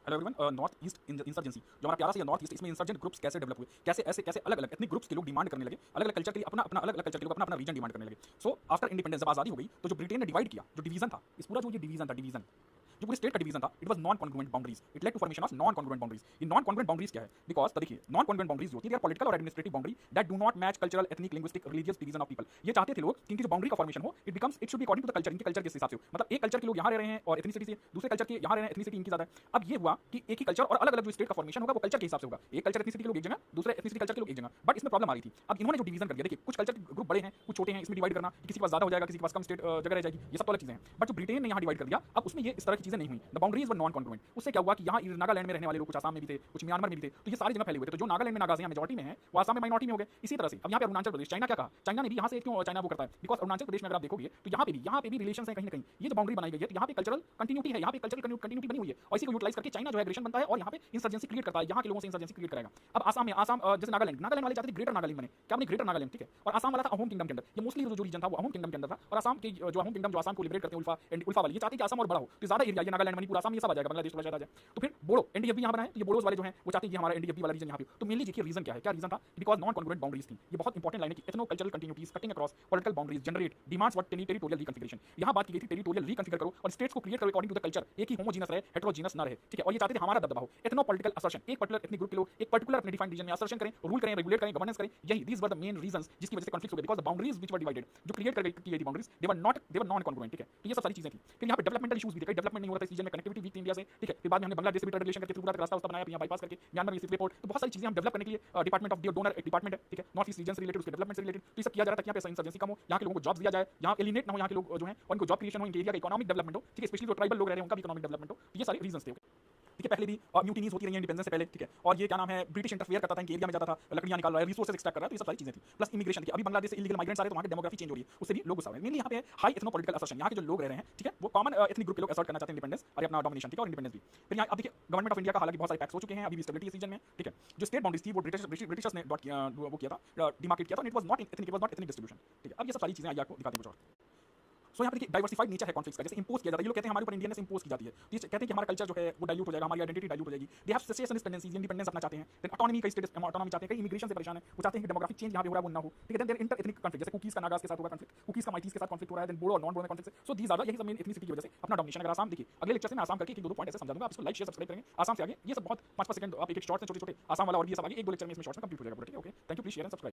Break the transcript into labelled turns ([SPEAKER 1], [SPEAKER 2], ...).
[SPEAKER 1] Hello everyone. North east insurgency जो हमारा प्यारा सा नॉर्थ ईस्ट, इसमें इंसर्जेंट ग्रुप्स कैसे डेवलप हुए, कैसे अलग अलग एथनिक ग्रुप्स के लोग डिमांड करने लगे, अलग अलग कल्चर के लिए अपना अलग अलग कल्चर के लोग अपना रीजन डिमांड करने लगे। सो आफ्टर इंडिपेंडेंस जब आजादी हो गई तो जो ब्रिटेन ने डिवाइड किया, जो डिवीजन था, इस पूरा जो ये डिवीजन जो पूरे स्टेट का डिवीजन था, it was non congruent boundaries, it led to formation of non congruent boundaries. ये नॉन कॉन्ग्रुएंट बाउंड्रीज क्या है? बिकॉज देखिए, नॉन कॉन्ग्रुएंट बाउंड्रीज जो होती है, पॉलिटिकल और administrative boundary that do not match cultural, ethnic, linguistic, religious division of people. ये चाहते थे लोग कि इनकी जो बाउंड्री का फॉर्मेशन हो, it should be according to the culture, इनके कल्चर के हिसाब से हो। मतलब एक कल्चर के लोग यहाँ रह रहे हैं और एथनिसिटी से, दूसरे कल्चर के यहाँ रह रहे हैं, एथनिसिटी इनकी ज्यादा है। अब ये हुआ कि एक ही कल्चर और अलग अलग जो स्टेट का फॉर्मेशन होगा वो कल्चर के हिसाब से होगा। एक कल्चर एथनिसिटी के लोग एक जगह, दूसरे एथनिसिटी कल्चर के लोग एक जगह। बट इसमें प्रॉब्लम आ रही थी। अब इन्होंने जो डिवीजन कर दिया, देखिए कुछ कल्चर ग्रुप बड़े हैं, कुछ छोटे हैं, इसमें डिवाइड करना, किसी के पास ज्यादा हो जाएगा, किसी के पास कम स्टेट जगह रह जाएगी, ये सब तो अलग चीजें हैं। बट जो ब्रिटेन ने यहाँ डिवाइड कर दिया, अब उसमें ये इस तरह की चीजें नहीं हुई। The boundaries were non congruent. उससे क्या हुआ कि यहाँ नागालैंड में रहने वाले लोग कुछ आसाम में भी थे, कुछ म्यांमार में भी थे, तो ये सारी जगह फैले हुए थे। तो जो नागालैंड में नागाज हैं मेजॉरिटी में है, वो आसाम में माइनॉरिटी में हो गए। इसी तरह से अब यहाँ पे अरुणाचल प्रदेश, चाइना क्या कहा, चाइना ने भी यहाँ से क्यों चाइना वो करता है, बिकॉज अरुणाचल प्रदेश में अगर आप देखोगे तो यहाँ पे भी रिलेशन है कहीं ना कहीं। ये जो बाउंड्री बनाई गई है, तो यहाँ पे कल्चरल कंटिन्यूटी है, यहाँ पे कल्चरल कंटिन्यूटी बनी हुई है, और इसी को यूटिलाइज करके चाइना जो है एग्रेशन बनता है और यहाँ पे इंसर्जेंसी क्रिएट करता है, यहाँ के लोगों से इंसर्जेंसी क्रिएट करेगा। अब आसाम में, आसाम जैसे नागालैंड वाले चाहते थे ग्रेटर नागालैंड बने, क्या बने ग्रेटर नागालैंड, ठीक है। और आसाम वाला था अहोम किंगडम के अंदर। ये मोस्टली जो रीजन था वो अहोम किंगडम के अंदर था, और आसाम के जो अहोम किंगडम जो आसाम को लिबरेट करते हैं, उल्फा वाली, ये चाहते हैं कि आसाम और बड़ा हो, तो ज्यादा एरिया, ये नागालैंड, मणिपुर, आसाम, ये सब आ जाएगा, बांग्लादेश थोड़ा ज्यादा आ जाए। तो फिर बोडो एनडीएफबी यहाँ बनाए, तो ये बोडोज वाले जो हैं वो चाहते हैं कि हमारा एनडीएफबी वाला रीजन यहाँ पे। तो मेनली देखिए रीजन क्या है, क्या रीजन था, बिकॉज नॉन कॉन्ग्रुएंट बाउंड्रीज थी। ये बहुत इंपॉर्टेंट लाइन है कि ethno cultural continuities cutting across political boundaries generate demands what territorial reconfiguration. यहाँ बात की गई थी टेरिटोरियल रिकॉन्फिगर करो और स्टेट्स को क्रिएट करो अकॉर्डिंग टू द कल्चर, एक ही होमोजीनस रहे, हेटेरोजीनस ना रहे, ठीक है। और ये चाहते थे हमारा दबदबा हो, एथनो पॉलिटिकल असर्शन, एक पर्टिकुलर एथनिक ग्रुप के लोग एक पर्टिकुलर अपने डिफाइंड रीजन में असर्शन करें, रूल करें, रेगुलेट करें, गवर्नेंस करें। यही these were the main reasons जिसकी वजह से कॉन्फ्लिक्ट हो गए, because the boundaries which were divided, जो क्रिएट की गई थी boundaries, they were non congruent, ठीक है। तो ये सब सारी चीजें थी। फिर यहाँ पे डेवलपमेंटल इशूज भी थे, डेवलपमेंट नहीं हो रहा था इस रीजन में, कनेक्टिविटी वीक थी इंडिया से, ठीक है। फिर बाद में हमने बांग्लादेश से भी रिलेशन करके त्रिपुरा तक रास्ता बनाया, यहाँ बाईपास करके म्यांमार में पोर्ट, तो बहुत सारी चीजें हम डेवलप करने के लिए डिपार्टमेंट ऑफ डोनर एक डिपार्टमेंट है, ठीक है, नॉर्थ ईस्ट रीजन से रिलेटेड, उसके डेवलपमेंट से रिलेटेड, तो ये सब किया जा रहा था। यहाँ पे इंसर्जेंसी कम हो, यहाँ के लोगों को जॉब्स दिया जाए, यहाँ एलिनेट ना हो, यहाँ के लोग जो है उनको जॉब क्रिएशन हो, इनके एरिया का इकोनॉमिक डेवलपमेंट हो, ठीक है, स्पेशली जो ट्राइबल लोग रह रहे हैं उनका भी इकोनॉमिक डेवलपमेंट हो। तो ये सारे रीजंस थे, ठीक है। पहले भी म्यूटिनीज होती रही हैं इंडिपेंडेंस से पहले, ठीक है। और ये क्या नाम है, ब्रिटिश इंटरफेयर करता था, इनके एरिया में जाता था, लकड़ियां निकाल रहा है, रिसोर्सेज एक्सट्रैक्ट कर रहा है, तो ये सब सारी चीजें थी। प्लस इमिग्रेशन की, अभी बांग्लादेश से इलीगल माइग्रेंट्स आ रहे हैं, तो वहाँ की डेमोग्राफी चेंज हो रही है, उससे भी लोग गुस्सा हो रहे हैं। मेनली यहाँ पे हाई एथनो पॉलिटिकल असर्शन, यहाँ के जो लोग रह रहे हैं, ठीक है, वो कॉमन एथनिक ग्रुप के लोग असर्ट करना चाहते हैं इंडिपेंडेंस और अपना डोमिनेशन, ठीक है, और इंडिपेंडेंस भी। फिर यहाँ अब देखिए गवर्नमेंट ऑफ इंडिया का हालांकि बहुत सारे पैक्स हो चुके हैं, अभी भी स्टेबिलिटी इस रीजन में, ठीक है। जो स्टेट बाउंड्रीज थी वो ब्रिटिशर्स ने वो किया था, डिमार्केट किया था, it was not ethnic distribution, ठीक है। अब ये सब सारी चीजें आपको दिखाते हैं कुछ और। सो यहाँ पे देखिए डाइवर्सिफाइड नेचर है कॉन्फ्लिक्ट्स का, जैसे इंपोज किया जाता है, ये लोग कहते हैं हमारे ऊपर इंडियन से इंपोज की जाती है, तो ये कहते हैं कि हमारा कल्चर जो है वो डाइल्यूट हो जाएगा, हमारी आइडेंटिटी डाइल्यूट हो जाएगी। They have secessionist tendencies, independence अपना चाहते हैं, देन ऑटोनॉमी का स्टेटस, ऑटोनॉमी चाहते हैं, कई इमिग्रेशन से परेशान है, वो चाहते हैं कि डेमोग्राफिक चेंज यहाँ पे हो रहा है वो ना हो, ठीक है। Then there inter ethnic conflict, जैसे कुकीज का नागाज के साथ होगा कॉन्फ्लिक्ट, कुकीज का माइटीज के साथ कॉन्फ्लिक्ट हो रहा है, देन बोडो और नॉन बोडो में कॉन्फ्लिक्ट। सो दीज आर यही सब मेन एथनिसिटी की वजह से अपना डोमिनेशन। अगर आसाम देखिए अगले लेक्चर से मैं आसाम करके एक दो पॉइंट ऐसे समझा दूंगा, आप इसको लाइक शेयर सब्सक्राइब करेंगे आसाम से आगे, ये सब बहुत 5-5 सेकंड आप एक शॉर्ट्स हैं छोटे छोटे आसाम वाला, और ये सब आगे एक दो लेक्चर में इसमें शॉर्ट्स में कंप्लीट हो जाएगा, ठीक है। Okay, thank you, please share and subscribe.